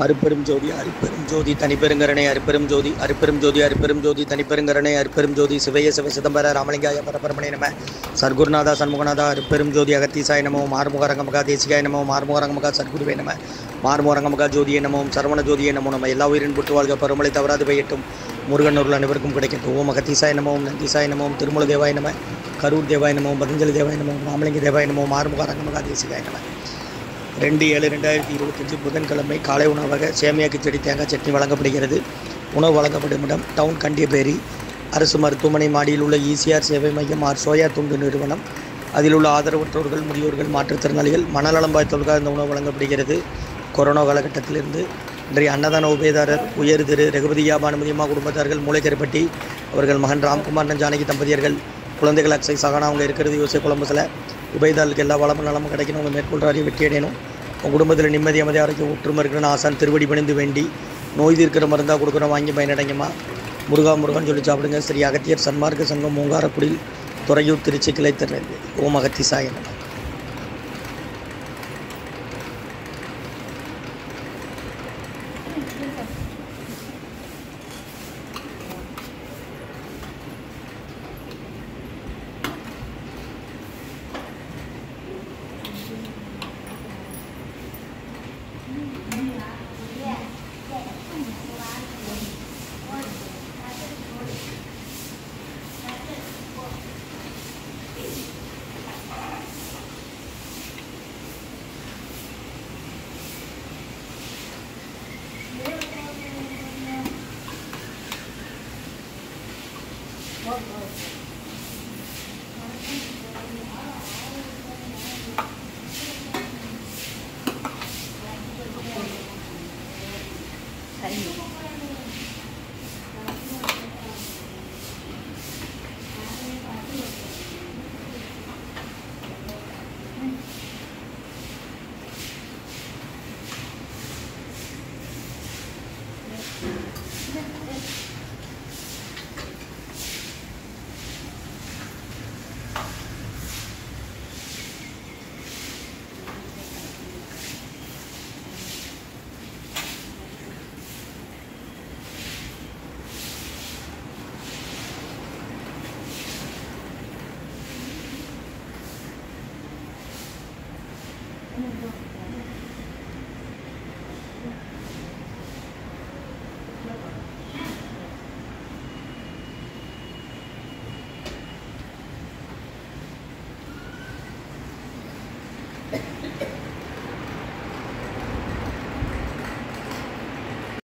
அருப்பெரும் ஜோதி அருப்பெரும் ஜோதி தனிப்பெருங்கரணை அருப்பெரும் ஜோதி அருப்பெரும் ஜோதி அருப்பெரும் ஜோதி தனிப்பெருங்கரணை அருப்பெரும் ஜோதி சிவய சிவ சிதம்பர ராமலிங்காய பரபரமணே நம சர்க்குருநாதா சண்முகநாதா அருப்பெரும் ஜோதி அகத்தீசாய நமோ மார்முகரங்கமகா தேசிகாய நமோ மார்முகரங்கமகா சர்க்குருவே நம மார்முகரங்கமகா ஜோதியை நமோம் சரவண ஜோதியை நமோ நம்ம எல்லா உயிரின் புட்டு வாழ்க பருமலை தவறாது பெய்யட்டும் முருகன் அருள் அனைவருக்கும் கிடைக்கட்டும் ஓம் அகத்தீசாய நமோம் நந்தீசாய நமோம் திருமூல தேவாய நம கரூர் தேவாய நமோம் பதஞ்சலி தேவாய நமோம் ராமலிங்க தேவாய நமோம் மார்முகரங்கமகா தேசிகாய நம 2/7/2025 புதன்கிழமை காலை உணவாக சேமியா கிச்சடி தேங்காய் சட்னி வழங்கப்படுகிறது. உணவு வழங்கப்படும் இடம் டவுன் கண்டியபேரி அரசு மருத்துவமனை மாடியில் உள்ள ஈசிஆர் சேவை மையம் ஆர் சோயா துண்டு நிறுவனம். அதில் உள்ள ஆதரவற்றோர்கள், முதியோர்கள், மாற்றுத்திறனாளிகள், மனநலம் பாதித்தவர்களுக்காக இந்த உணவு வழங்கப்படுகிறது. கொரோனா காலகட்டத்திலிருந்து இன்றைய அன்னதான உபயதாரர் உயர் திரு ரகுபதியா பானுமதியம்மா குடும்பத்தார்கள் மூளைக்கரைப்பட்டி அவர்கள் மகன் ராம்குமார் ஜானகி தம்பதியர்கள் குழந்தைகள் அக்ஷய் சகானா அவங்க இருக்கிறது யோசை கொலம்பஸில் உபயதாரர்களுக்கு எல்லா வளமும் நலமும் கிடைக்கணும். அவங்க மேற்கொள்றாரையும் வெற்றி அடையணும். உங்கள் குடும்பத்தில் நிம்மதி அமைதி ஆரோக்கியம் ஒற்றுமை இருக்கணும்னு ஆசான் திருவடி பணிந்து வேண்டி நோய் தீர்க்கிற மருந்தாக கொடுக்குறோம், வாங்கி பயனடைங்கம்மா. முருகன் சொல்லி சாப்பிடுங்க. ஸ்ரீ அகத்தியர் சன்மார்க்க சங்கம் மூங்காரக்குடியில் துறையூர் திருச்சி கிளை திறந்து. ஓம் அகத்திசாய நம.